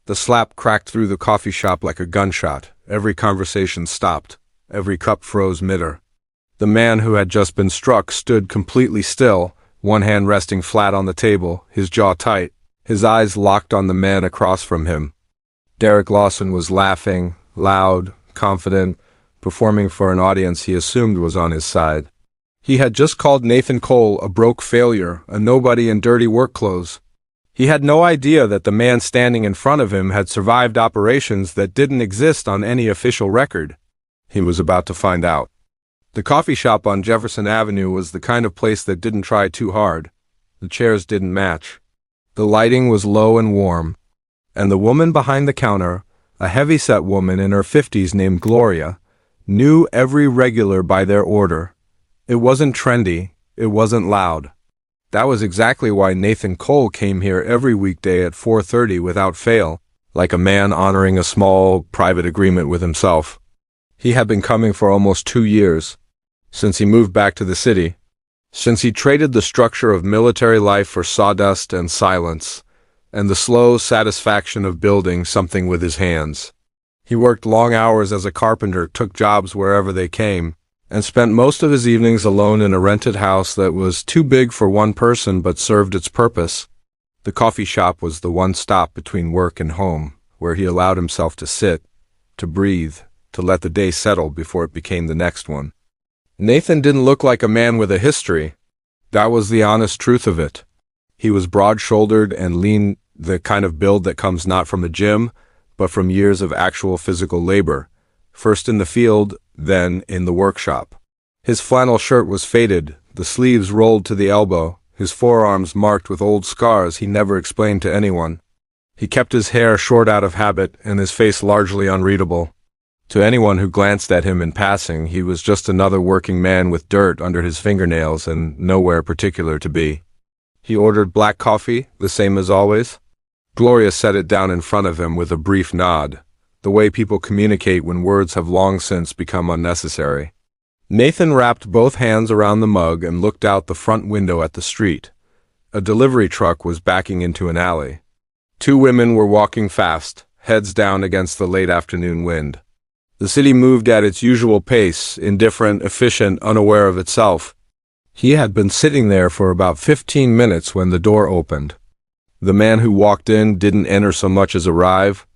The slap cracked through the coffee shop like a gunshot. Every conversation stopped. Every cup froze mid-air. The man who had just been struck stood completely still, one hand resting flat on the table, his jaw tight, his eyes locked on the man across from him. Derek Lawson was laughing, loud, confident, performing for an audience he assumed was on his side. He had just called Nathan Cole a broke failure, a nobody in dirty work clothes. He had no idea that the man standing in front of him had survived operations that didn't exist on any official record. He was about to find out. The coffee shop on Jefferson Avenue was the kind of place that didn't try too hard. The chairs didn't match. The lighting was low and warm. And the woman behind the counter, a heavy-set woman in her 50s named Gloria, knew every regular by their order. It wasn't trendy. It wasn't loud. That was exactly why Nathan Cole came here every weekday at 4:30 without fail, like a man honoring a small, private agreement with himself. He had been coming for almost 2 years, since he moved back to the city, since he traded the structure of military life for sawdust and silence, and the slow satisfaction of building something with his hands. He worked long hours as a carpenter, took jobs wherever they came, and spent most of his evenings alone in a rented house that was too big for one person but served its purpose. The coffee shop was the one stop between work and home, where he allowed himself to sit, to breathe, to let the day settle before it became the next one. Nathan didn't look like a man with a history. That was the honest truth of it. He was broad-shouldered and lean, the kind of build that comes not from a gym, but from years of actual physical labor, first in the field, then in the workshop. His flannel shirt was faded, the sleeves rolled to the elbow, his forearms marked with old scars he never explained to anyone. He kept his hair short out of habit and his face largely unreadable. To anyone who glanced at him in passing, he was just another working man with dirt under his fingernails and nowhere particular to be. He ordered black coffee, the same as always. Gloria set it down in front of him with a brief nod, the way people communicate when words have long since become unnecessary. Nathan wrapped both hands around the mug and looked out the front window at the street. A delivery truck was backing into an alley. 2 women were walking fast, heads down against the late afternoon wind. The city moved at its usual pace, indifferent, efficient, unaware of itself. He had been sitting there for about 15 minutes when the door opened. The man who walked in didn't enter so much as arrive.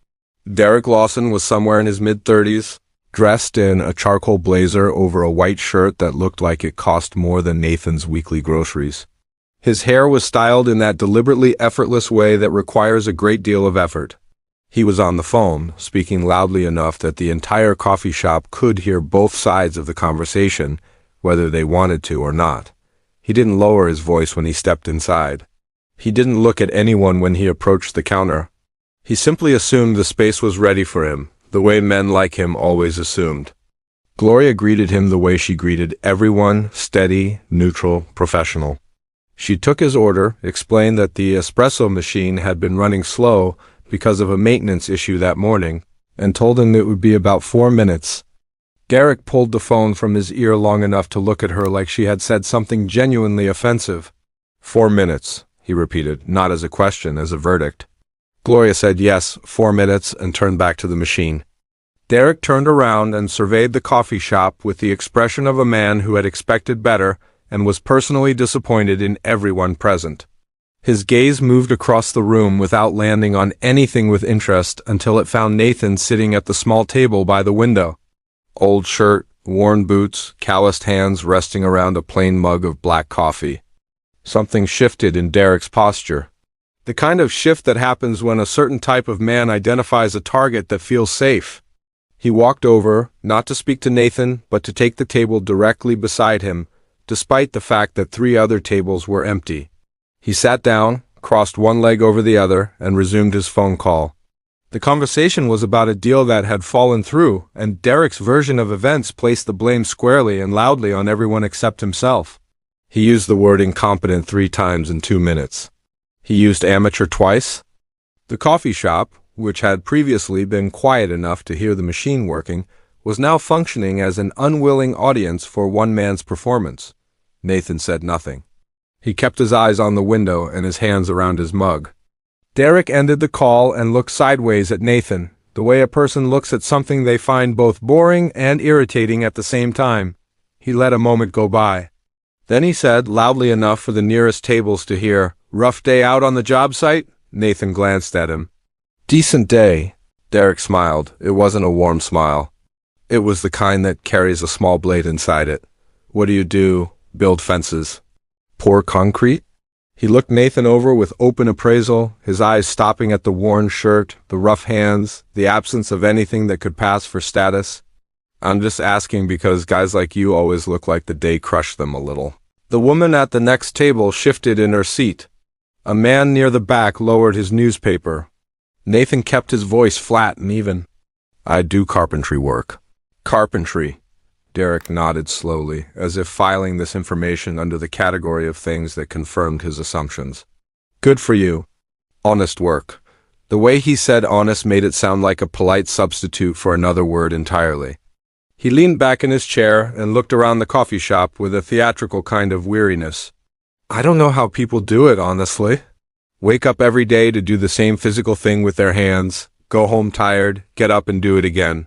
Derek Lawson was somewhere in his mid-30s, dressed in a charcoal blazer over a white shirt that looked like it cost more than Nathan's weekly groceries. His hair was styled in that deliberately effortless way that requires a great deal of effort. He was on the phone, speaking loudly enough that the entire coffee shop could hear both sides of the conversation, whether they wanted to or not. He didn't lower his voice when he stepped inside. He didn't look at anyone when he approached the counter. He simply assumed the space was ready for him, the way men like him always assumed. Gloria greeted him the way she greeted everyone, steady, neutral, professional. She took his order, explained that the espresso machine had been running slow because of a maintenance issue that morning, and told him it would be about 4 minutes. Derek pulled the phone from his ear long enough to look at her like she had said something genuinely offensive. 4 minutes, he repeated, not as a question, as a verdict. Gloria said yes, 4 minutes, and turned back to the machine. Derek turned around and surveyed the coffee shop with the expression of a man who had expected better and was personally disappointed in everyone present. His gaze moved across the room without landing on anything with interest until it found Nathan sitting at the small table by the window. Old shirt, worn boots, calloused hands resting around a plain mug of black coffee. Something shifted in Derek's posture. The kind of shift that happens when a certain type of man identifies a target that feels safe. He walked over, not to speak to Nathan, but to take the table directly beside him, despite the fact that 3 other tables were empty. He sat down, crossed one leg over the other, and resumed his phone call. The conversation was about a deal that had fallen through, and Derek's version of events placed the blame squarely and loudly on everyone except himself. He used the word incompetent 3 times in 2 minutes. He used amateur twice. The coffee shop, which had previously been quiet enough to hear the machine working, was now functioning as an unwilling audience for one man's performance. Nathan said nothing. He kept his eyes on the window and his hands around his mug. Derek ended the call and looked sideways at Nathan, the way a person looks at something they find both boring and irritating at the same time. He let a moment go by. Then he said, loudly enough for the nearest tables to hear, "Rough day out on the job site?" Nathan glanced at him. "Decent day." Derek smiled. It wasn't a warm smile. It was the kind that carries a small blade inside it. "What do you do? Build fences." "Pour concrete?" He looked Nathan over with open appraisal, his eyes stopping at the worn shirt, the rough hands, the absence of anything that could pass for status. "I'm just asking because guys like you always look like the day crushed them a little." The woman at the next table shifted in her seat. A man near the back lowered his newspaper. Nathan kept his voice flat and even. "I do carpentry work." "Carpentry." Derek nodded slowly, as if filing this information under the category of things that confirmed his assumptions. "Good for you. Honest work." The way he said honest made it sound like a polite substitute for another word entirely. He leaned back in his chair and looked around the coffee shop with a theatrical kind of weariness. "I don't know how people do it, honestly. Wake up every day to do the same physical thing with their hands, go home tired, get up and do it again.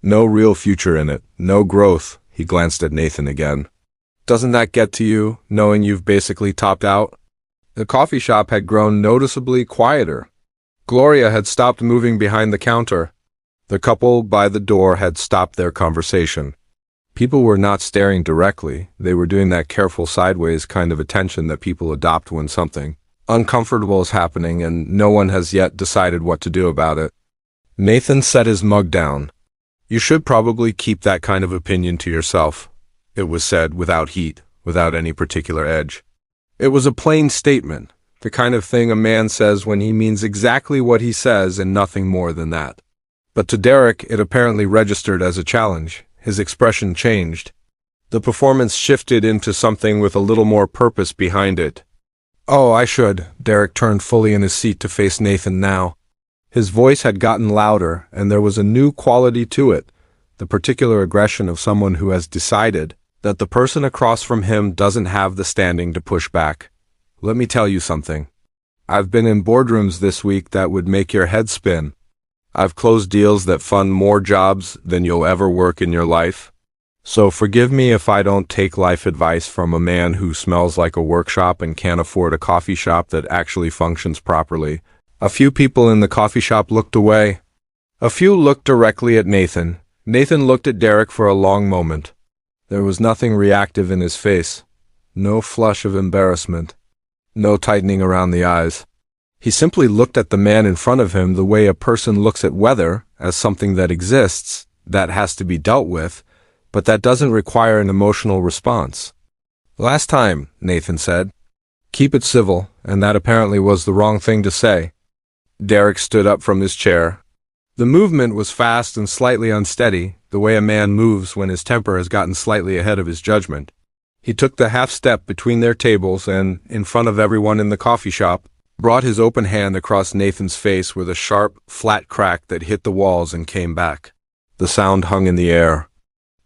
No real future in it, no growth." He glanced at Nathan again. "Doesn't that get to you, knowing you've basically topped out?" The coffee shop had grown noticeably quieter. Gloria had stopped moving behind the counter. The couple by the door had stopped their conversation. People were not staring directly. They were doing that careful sideways kind of attention that people adopt when something uncomfortable is happening and no one has yet decided what to do about it. Nathan set his mug down. "You should probably keep that kind of opinion to yourself," it was said without heat, without any particular edge. It was a plain statement, the kind of thing a man says when he means exactly what he says and nothing more than that. But to Derek, it apparently registered as a challenge. His expression changed. The performance shifted into something with a little more purpose behind it. "Oh, I should." Derek turned fully in his seat to face Nathan now. His voice had gotten louder, and there was a new quality to it, the particular aggression of someone who has decided that the person across from him doesn't have the standing to push back. "Let me tell you something. I've been in boardrooms this week that would make your head spin. I've closed deals that fund more jobs than you'll ever work in your life. So forgive me if I don't take life advice from a man who smells like a workshop and can't afford a coffee shop that actually functions properly." A few people in the coffee shop looked away. A few looked directly at Nathan. Nathan looked at Derek for a long moment. There was nothing reactive in his face. No flush of embarrassment. No tightening around the eyes. He simply looked at the man in front of him the way a person looks at weather, as something that exists, that has to be dealt with, but that doesn't require an emotional response. "Last time," Nathan said. "Keep it civil," and that apparently was the wrong thing to say. Derek stood up from his chair. The movement was fast and slightly unsteady, the way a man moves when his temper has gotten slightly ahead of his judgment. He took the half step between their tables and, in front of everyone in the coffee shop, brought his open hand across Nathan's face with a sharp, flat crack that hit the walls and came back. The sound hung in the air.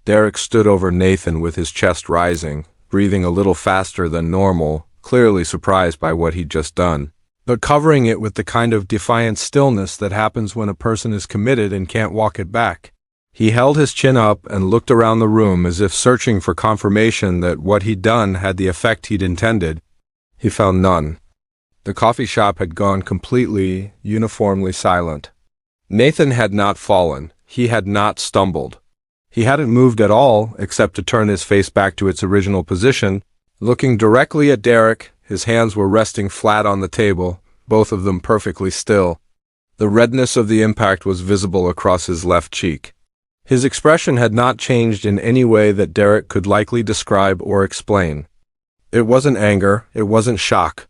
Derek stood over Nathan with his chest rising, breathing a little faster than normal, clearly surprised by what he'd just done, but covering it with the kind of defiant stillness that happens when a person is committed and can't walk it back. He held his chin up and looked around the room as if searching for confirmation that what he'd done had the effect he'd intended. He found none. The coffee shop had gone completely, uniformly silent. Nathan had not fallen. He had not stumbled. He hadn't moved at all, except to turn his face back to its original position. Looking directly at Derek, his hands were resting flat on the table, both of them perfectly still. The redness of the impact was visible across his left cheek. His expression had not changed in any way that Derek could likely describe or explain. It wasn't anger, it wasn't shock.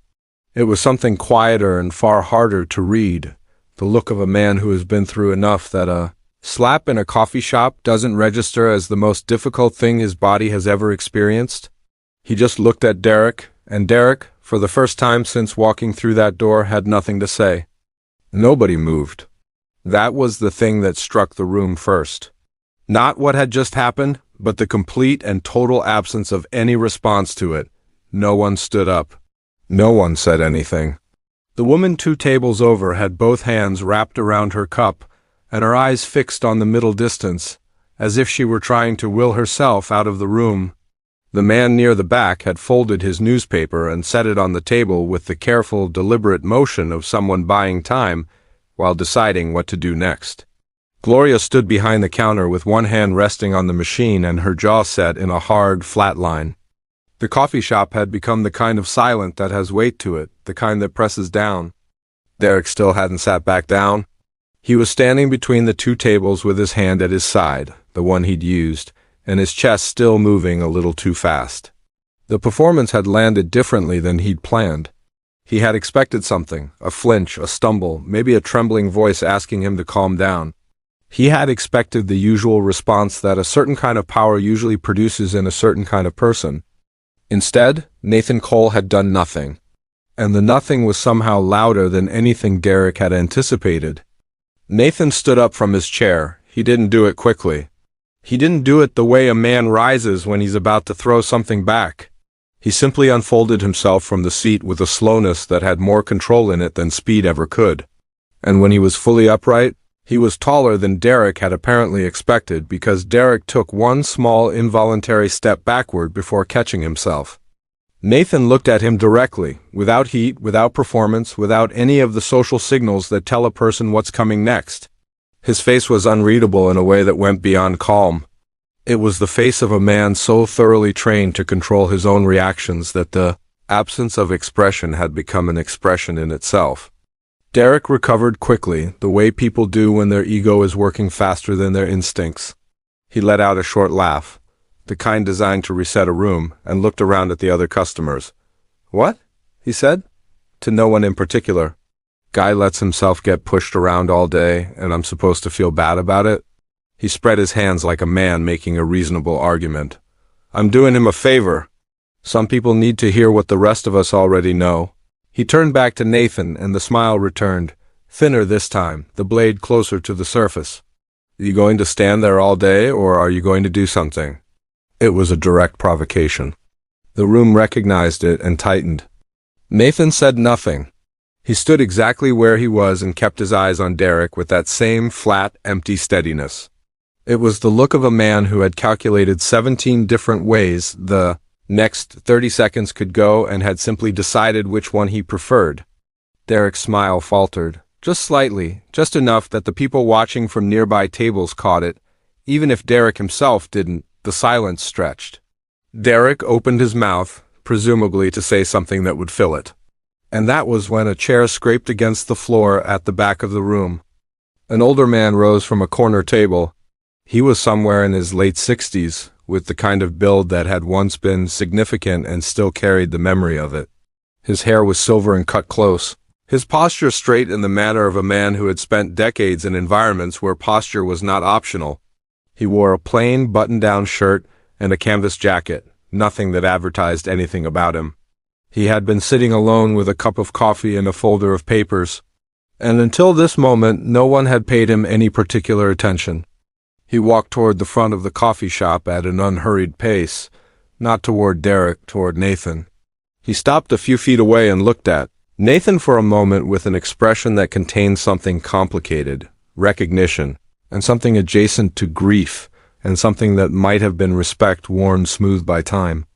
It was something quieter and far harder to read, the look of a man who has been through enough that a slap in a coffee shop doesn't register as the most difficult thing his body has ever experienced. He just looked at Derek, and Derek, for the first time since walking through that door, had nothing to say. Nobody moved. That was the thing that struck the room first. Not what had just happened, but the complete and total absence of any response to it. No one stood up. No one said anything. The woman 2 tables over had both hands wrapped around her cup and her eyes fixed on the middle distance, as if she were trying to will herself out of the room. The man near the back had folded his newspaper and set it on the table with the careful, deliberate motion of someone buying time while deciding what to do next. Gloria stood behind the counter with one hand resting on the machine and her jaw set in a hard, flat line. The coffee shop had become the kind of silent that has weight to it, the kind that presses down. Derek still hadn't sat back down. He was standing between the 2 tables with his hand at his side, the one he'd used, and his chest still moving a little too fast. The performance had landed differently than he'd planned. He had expected something, a flinch, a stumble, maybe a trembling voice asking him to calm down. He had expected the usual response that a certain kind of power usually produces in a certain kind of person. Instead, Nathan Cole had done nothing. And the nothing was somehow louder than anything Derek had anticipated. Nathan stood up from his chair. He didn't do it quickly. He didn't do it the way a man rises when he's about to throw something back. He simply unfolded himself from the seat with a slowness that had more control in it than speed ever could. And when he was fully upright, he was taller than Derek had apparently expected because Derek took one small involuntary step backward before catching himself. Nathan looked at him directly, without heat, without performance, without any of the social signals that tell a person what's coming next. His face was unreadable in a way that went beyond calm. It was the face of a man so thoroughly trained to control his own reactions that the absence of expression had become an expression in itself. Derek recovered quickly, the way people do when their ego is working faster than their instincts. He let out a short laugh, the kind designed to reset a room, and looked around at the other customers. "What?" he said. To no one in particular. "Guy lets himself get pushed around all day, and I'm supposed to feel bad about it?" He spread his hands like a man making a reasonable argument. "I'm doing him a favor. Some people need to hear what the rest of us already know." He turned back to Nathan, and the smile returned, thinner this time, the blade closer to the surface. "Are you going to stand there all day, or are you going to do something?" It was a direct provocation. The room recognized it and tightened. Nathan said nothing. He stood exactly where he was and kept his eyes on Derek with that same flat, empty steadiness. It was the look of a man who had calculated 17 different ways the next 30 seconds could go and had simply decided which one he preferred. Derek's smile faltered, just slightly, just enough that the people watching from nearby tables caught it. Even if Derek himself didn't, the silence stretched. Derek opened his mouth, presumably to say something that would fill it. And that was when a chair scraped against the floor at the back of the room. An older man rose from a corner table. He was somewhere in his late 60s, with the kind of build that had once been significant and still carried the memory of it. His hair was silver and cut close. His posture straight in the manner of a man who had spent decades in environments where posture was not optional. He wore a plain button-down shirt and a canvas jacket, nothing that advertised anything about him. He had been sitting alone with a cup of coffee and a folder of papers, and until this moment no one had paid him any particular attention. He walked toward the front of the coffee shop at an unhurried pace, not toward Derek, toward Nathan. He stopped a few feet away and looked at Nathan for a moment with an expression that contained something complicated, recognition, and something adjacent to grief, and something that might have been respect worn smooth by time.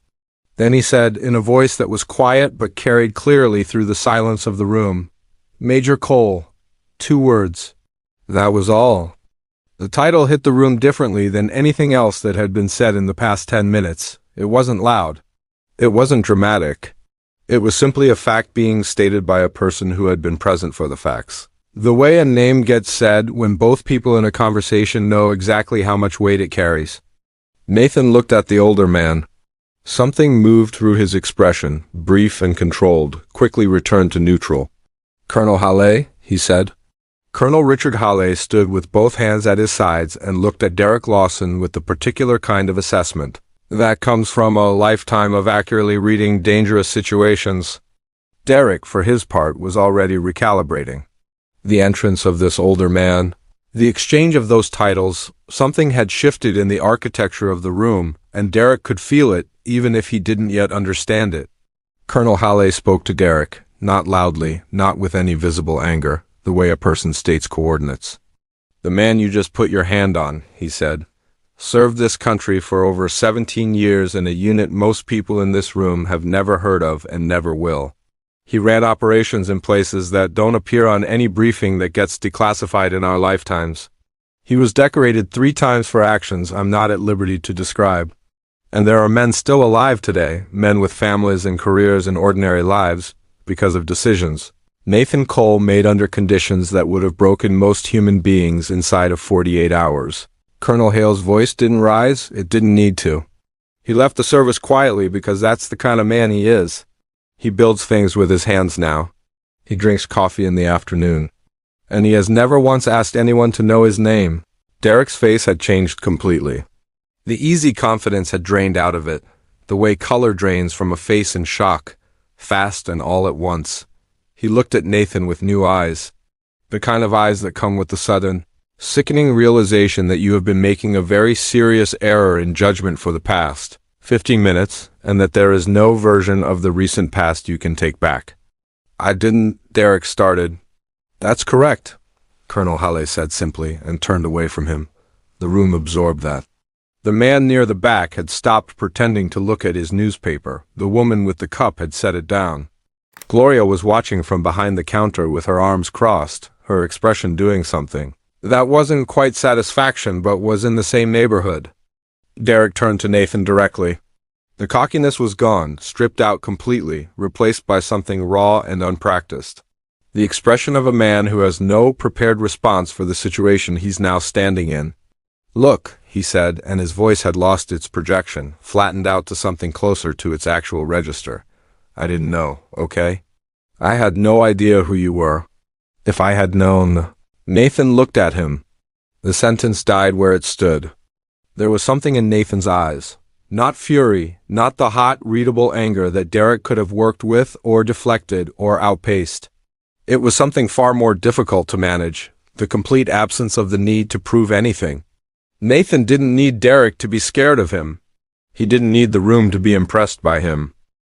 Then he said, in a voice that was quiet but carried clearly through the silence of the room, "Major Cole." 2 words. That was all. The title hit the room differently than anything else that had been said in the past 10 minutes. It wasn't loud. It wasn't dramatic. It was simply a fact being stated by a person who had been present for the facts. The way a name gets said when both people in a conversation know exactly how much weight it carries. Nathan looked at the older man. Something moved through his expression, brief and controlled, quickly returned to neutral. "Colonel Halle," he said. Colonel Richard Halle stood with both hands at his sides and looked at Derek Lawson with the particular kind of assessment that comes from a lifetime of accurately reading dangerous situations. Derek, for his part, was already recalibrating. The entrance of this older man, the exchange of those titles, something had shifted in the architecture of the room, and Derek could feel it, even if he didn't yet understand it. Colonel Halle spoke to Derek. not loudly, not with any visible anger, the way a person states coordinates. "The man you just put your hand on," he said, "served this country for over 17 years in a unit most people in this room have never heard of and never will. He ran operations in places that don't appear on any briefing that gets declassified in our lifetimes. He was decorated 3 times for actions I'm not at liberty to describe. And there are men still alive today, men with families and careers and ordinary lives, because of decisions Nathan Cole made under conditions that would have broken most human beings inside of 48 hours. Colonel Hale's voice didn't rise, it didn't need to. He left the service quietly because that's the kind of man he is. He builds things with his hands now. He drinks coffee in the afternoon. And he has never once asked anyone to know his name. Derek's face had changed completely. The easy confidence had drained out of it, the way color drains from a face in shock, fast and all at once. He looked at Nathan with new eyes, the kind of eyes that come with the sudden, sickening realization that you have been making a very serious error in judgment for the past 15 minutes, and that there is no version of the recent past you can take back. "I didn't," Derek started. "That's correct," Colonel Hale said simply, and turned away from him. The room absorbed that. The man near the back had stopped pretending to look at his newspaper. The woman with the cup had set it down. Gloria was watching from behind the counter with her arms crossed, her expression doing something that wasn't quite satisfaction but was in the same neighborhood. Derek turned to Nathan directly. The cockiness was gone, stripped out completely, replaced by something raw and unpracticed. The expression of a man who has no prepared response for the situation he's now standing in. "Look," he said, and his voice had lost its projection, flattened out to something closer to its actual register. "I didn't know, okay? I had no idea who you were. If I had known..." Nathan looked at him. The sentence died where it stood. There was something in Nathan's eyes. Not fury, not the hot, readable anger that Derek could have worked with or deflected or outpaced. It was something far more difficult to manage, the complete absence of the need to prove anything. Nathan didn't need Derek to be scared of him. He didn't need the room to be impressed by him.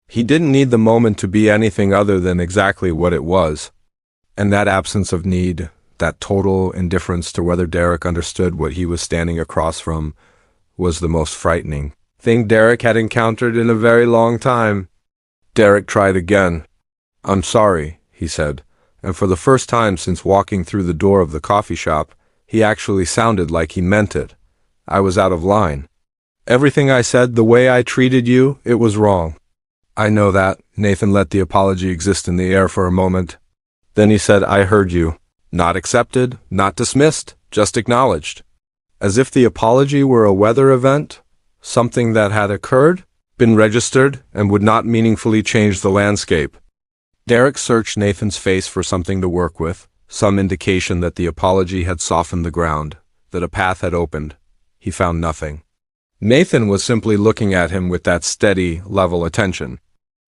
He didn't need the moment to be anything other than exactly what it was. And that absence of need, that total indifference to whether Derek understood what he was standing across from, was the most frightening thing Derek had encountered in a very long time. Derek tried again. "I'm sorry," he said, and for the first time since walking through the door of the coffee shop, he actually sounded like he meant it. "I was out of line. Everything I said, the way I treated you, it was wrong." "I know that." Nathan let the apology exist in the air for a moment. Then he said, "I heard you. Not accepted, not dismissed, just acknowledged." As if the apology were a weather event, something that had occurred, been registered, and would not meaningfully change the landscape. Derek searched Nathan's face for something to work with, some indication that the apology had softened the ground, that a path had opened. He found nothing. Nathan was simply looking at him with that steady, level attention.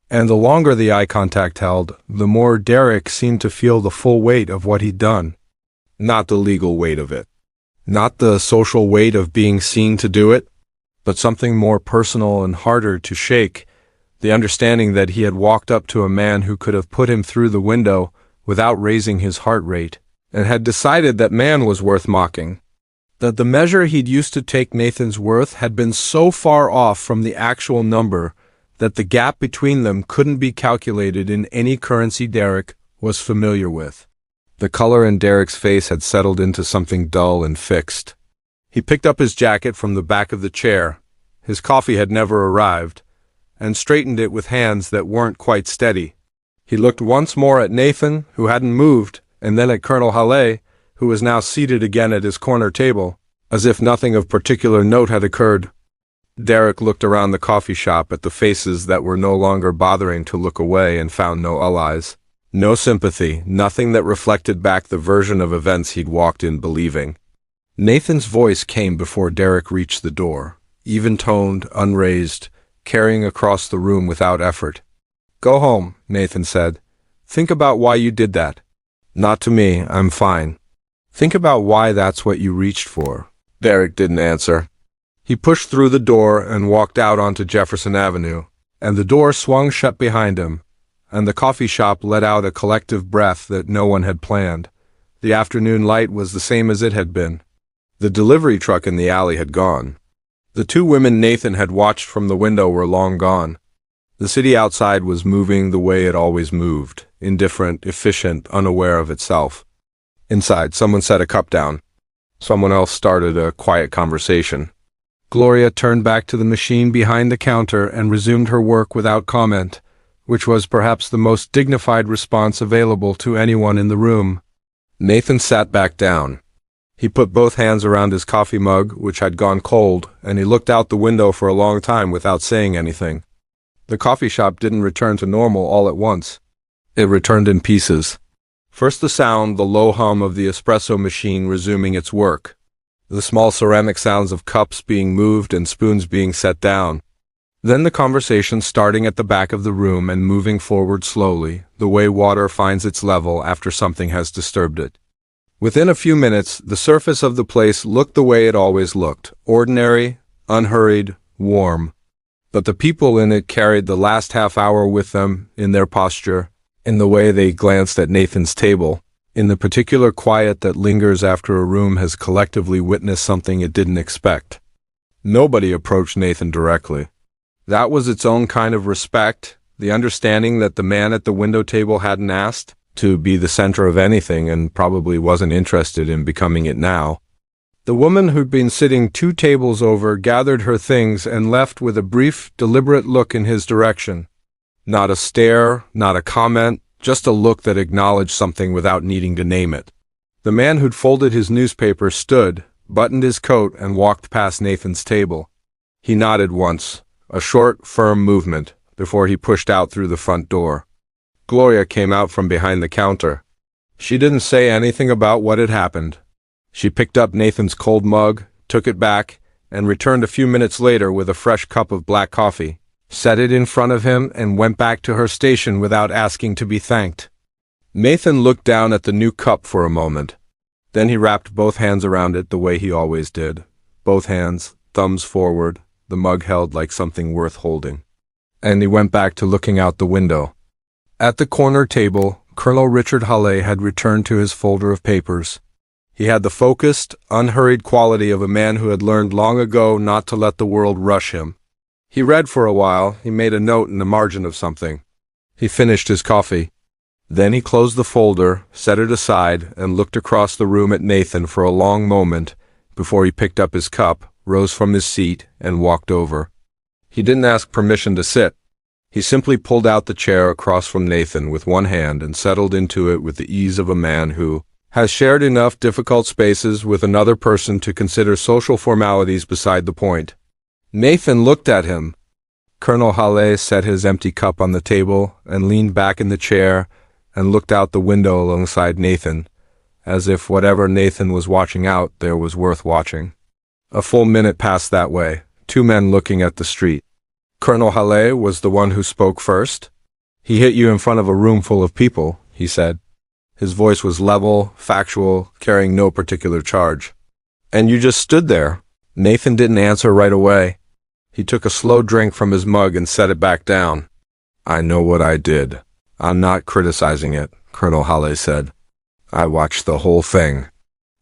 And the longer the eye contact held, the more Derek seemed to feel the full weight of what he'd done. Not the legal weight of it. Not the social weight of being seen to do it, but something more personal and harder to shake, the understanding that he had walked up to a man who could have put him through the window without raising his heart rate, and had decided that man was worth mocking. That the measure he'd used to take Nathan's worth had been so far off from the actual number that the gap between them couldn't be calculated in any currency Derek was familiar with. The color in Derek's face had settled into something dull and fixed. He picked up his jacket from the back of the chair. His coffee had never arrived, and straightened it with hands that weren't quite steady. He looked once more at Nathan, who hadn't moved, and then at Colonel Hale, who was now seated again at his corner table, as if nothing of particular note had occurred. Derek looked around the coffee shop at the faces that were no longer bothering to look away and found no allies. No sympathy, nothing that reflected back the version of events he'd walked in believing. Nathan's voice came before Derek reached the door, even-toned, unraised, carrying across the room without effort. "Go home," Nathan said. "Think about why you did that." "Not to me, I'm fine." "Think about why that's what you reached for." Derek didn't answer. He pushed through the door and walked out onto Jefferson Avenue, and the door swung shut behind him. and the coffee shop let out a collective breath that no one had planned. The afternoon light was the same as it had been. The delivery truck in the alley had gone. The two women Nathan had watched from the window were long gone. The city outside was moving the way it always moved, indifferent, efficient, unaware of itself. Inside, someone set a cup down. Someone else started a quiet conversation. Gloria turned back to the machine behind the counter and resumed her work without comment, which was perhaps the most dignified response available to anyone in the room. Nathan sat back down. He put both hands around his coffee mug, which had gone cold, and he looked out the window for a long time without saying anything. The coffee shop didn't return to normal all at once. It returned in pieces. First the sound, the low hum of the espresso machine resuming its work. The small ceramic sounds of cups being moved and spoons being set down. Then the conversation starting at the back of the room and moving forward slowly, the way water finds its level after something has disturbed it. Within a few minutes, the surface of the place looked the way it always looked, ordinary, unhurried, warm. But the people in it carried the last half hour with them, in their posture, in the way they glanced at Nathan's table, in the particular quiet that lingers after a room has collectively witnessed something it didn't expect. Nobody approached Nathan directly. That was its own kind of respect, the understanding that the man at the window table hadn't asked to be the center of anything and probably wasn't interested in becoming it now. The woman who'd been sitting 2 tables over gathered her things and left with a brief, deliberate look in his direction. Not a stare, not a comment, just a look that acknowledged something without needing to name it. The man who'd folded his newspaper stood, buttoned his coat, and walked past Nathan's table. He nodded once, a short, firm movement, before he pushed out through the front door. Gloria came out from behind the counter. She didn't say anything about what had happened. She picked up Nathan's cold mug, took it back, and returned a few minutes later with a fresh cup of black coffee, set it in front of him, and went back to her station without asking to be thanked. Nathan looked down at the new cup for a moment. Then he wrapped both hands around it the way he always did. Both hands, thumbs forward, the mug held like something worth holding. And he went back to looking out the window. At the corner table, Colonel Richard Halle had returned to his folder of papers. He had the focused, unhurried quality of a man who had learned long ago not to let the world rush him. He read for a while. He made a note in the margin of something. He finished his coffee. Then he closed the folder, set it aside, and looked across the room at Nathan for a long moment before he picked up his cup, rose from his seat, and walked over. He didn't ask permission to sit. He simply pulled out the chair across from Nathan with one hand and settled into it with the ease of a man who has shared enough difficult spaces with another person to consider social formalities beside the point. Nathan looked at him. Colonel Halle set his empty cup on the table and leaned back in the chair and looked out the window alongside Nathan, as if whatever Nathan was watching out there was worth watching. A full minute passed that way, 2 men looking at the street. Colonel Halle was the one who spoke first. "He hit you in front of a room full of people," he said. His voice was level, factual, carrying no particular charge. "And you just stood there." Nathan didn't answer right away. He took a slow drink from his mug and set it back down. "I know what I did. I'm not criticizing it," Colonel Halle said. "I watched the whole thing.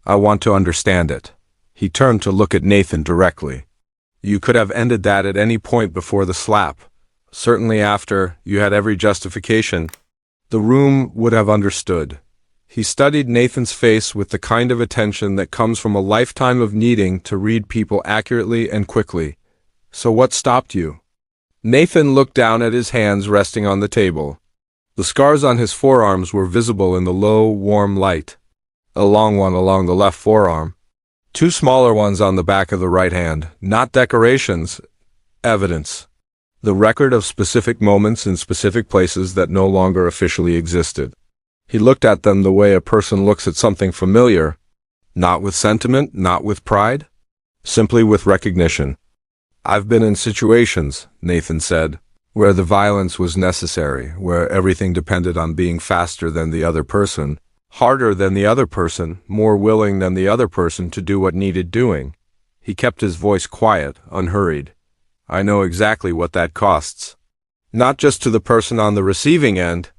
I want to understand it." He turned to look at Nathan directly. "You could have ended that at any point before the slap. Certainly after, you had every justification." The room would have understood. He studied Nathan's face with the kind of attention that comes from a lifetime of needing to read people accurately and quickly. "So what stopped you?" Nathan looked down at his hands resting on the table. The scars on his forearms were visible in the low, warm light. A long one along the left forearm. 2 smaller ones on the back of the right hand, not decorations, evidence. The record of specific moments in specific places that no longer officially existed. He looked at them the way a person looks at something familiar, not with sentiment, not with pride, simply with recognition. "I've been in situations," Nathan said, "where the violence was necessary, where everything depended on being faster than the other person, harder than the other person, more willing than the other person to do what needed doing." He kept his voice quiet, unhurried. "I know exactly what that costs." Not just to the person on the receiving end.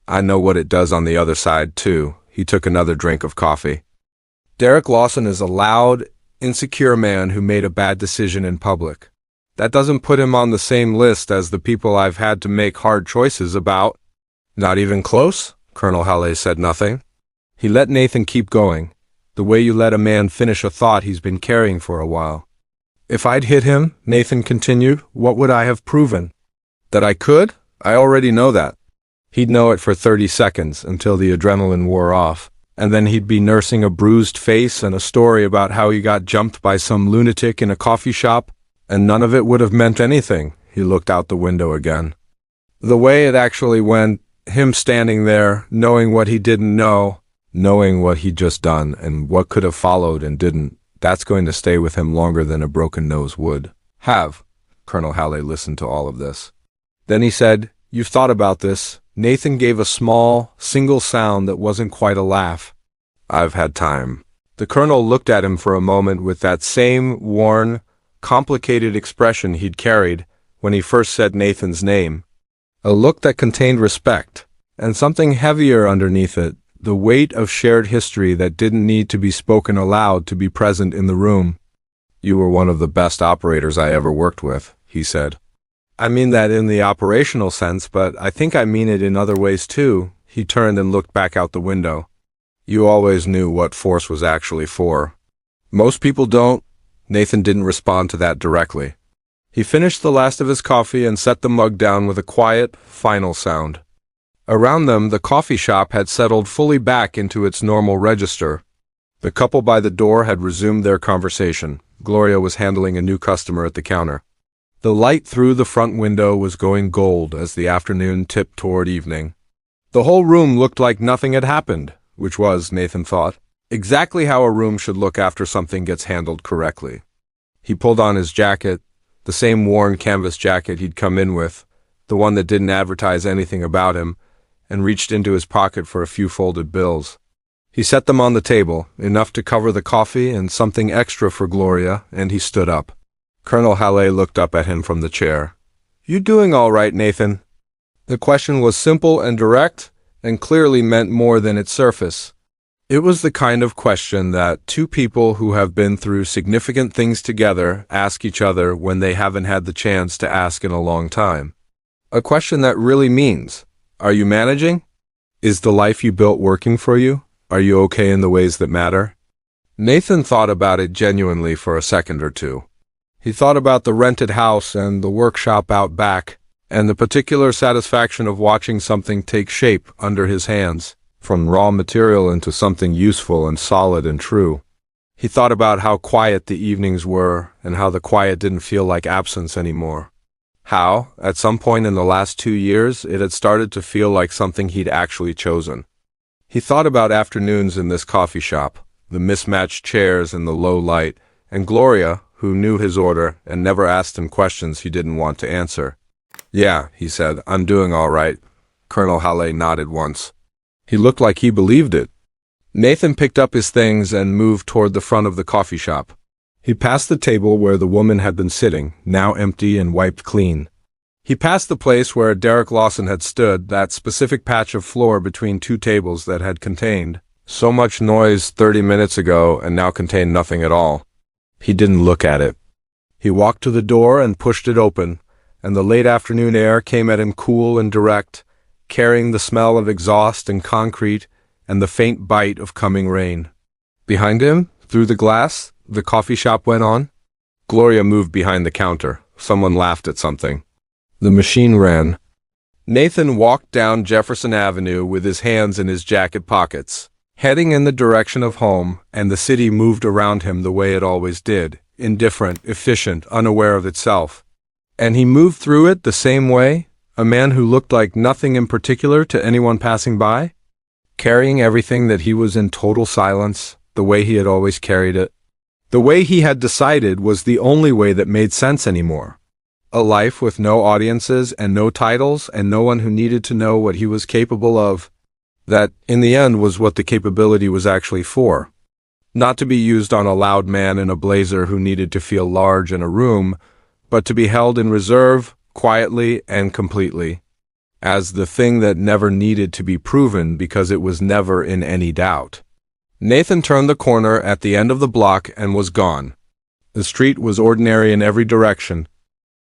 I know what it does on the other side, too. He took another drink of coffee. Derek Lawson is a loud, insecure man who made a bad decision in public. That doesn't put him on the same list as the people I've had to make hard choices about. Not even close? Colonel Halle said nothing. He let Nathan keep going, the way you let a man finish a thought he's been carrying for a while. If I'd hit him, Nathan continued, what would I have proven? That I could? I already know that. He'd know it for 30 seconds until the adrenaline wore off, and then he'd be nursing a bruised face and a story about how he got jumped by some lunatic in a coffee shop, and none of it would have meant anything. He looked out the window again. The way it actually went, him standing there, knowing what he didn't know, knowing what he'd just done and what could have followed and didn't, that's going to stay with him longer than a broken nose would have. Colonel Halle listened to all of this. Then he said, you've thought about this. Nathan gave a small, single sound that wasn't quite a laugh. I've had time. The colonel looked at him for a moment with that same worn, complicated expression he'd carried when he first said Nathan's name. A look that contained respect, and something heavier underneath it, the weight of shared history that didn't need to be spoken aloud to be present in the room. You were one of the best operators I ever worked with, he said. I mean that in the operational sense, but I think I mean it in other ways too. He turned and looked back out the window. You always knew what force was actually for. Most people don't. Nathan didn't respond to that directly. He finished the last of his coffee and set the mug down with a quiet, final sound. Around them, the coffee shop had settled fully back into its normal register. The couple by the door had resumed their conversation. Gloria was handling a new customer at the counter. The light through the front window was going gold as the afternoon tipped toward evening. The whole room looked like nothing had happened, which was, Nathan thought, exactly how a room should look after something gets handled correctly. He pulled on his jacket, the same worn canvas jacket he'd come in with, the one that didn't advertise anything about him, and reached into his pocket for a few folded bills. He set them on the table, enough to cover the coffee and something extra for Gloria, and he stood up. Colonel Halle looked up at him from the chair. You doing all right, Nathan? The question was simple and direct, and clearly meant more than its surface. It was the kind of question that two people who have been through significant things together ask each other when they haven't had the chance to ask in a long time. A question that really means, are you managing? Is the life you built working for you? Are you okay in the ways that matter? Nathan thought about it genuinely for a second or two. He thought about the rented house and the workshop out back, and the particular satisfaction of watching something take shape under his hands, from raw material into something useful and solid and true. He thought about how quiet the evenings were, and how the quiet didn't feel like absence anymore. How, at some point in the last 2 years, it had started to feel like something he'd actually chosen. He thought about afternoons in this coffee shop, the mismatched chairs in the low light, and Gloria, who knew his order and never asked him questions he didn't want to answer. Yeah, he said, I'm doing all right. Colonel Halle nodded once. He looked like he believed it. Nathan picked up his things and moved toward the front of the coffee shop. He passed the table where the woman had been sitting, now empty and wiped clean. He passed the place where Derek Lawson had stood, that specific patch of floor between two tables that had contained so much noise 30 minutes ago and now contained nothing at all. He didn't look at it. He walked to the door and pushed it open, and the late afternoon air came at him cool and direct, carrying the smell of exhaust and concrete and the faint bite of coming rain. Behind him, through the glass, the coffee shop went on. Gloria moved behind the counter. Someone laughed at something. The machine ran. Nathan walked down Jefferson Avenue with his hands in his jacket pockets, heading in the direction of home, and the city moved around him the way it always did, indifferent, efficient, unaware of itself. And he moved through it the same way, a man who looked like nothing in particular to anyone passing by, carrying everything that he was in total silence, the way he had always carried it. The way he had decided was the only way that made sense anymore. A life with no audiences and no titles and no one who needed to know what he was capable of. That, in the end, was what the capability was actually for. Not to be used on a loud man in a blazer who needed to feel large in a room, but to be held in reserve, quietly and completely, as the thing that never needed to be proven because it was never in any doubt. Nathan turned the corner at the end of the block and was gone. The street was ordinary in every direction,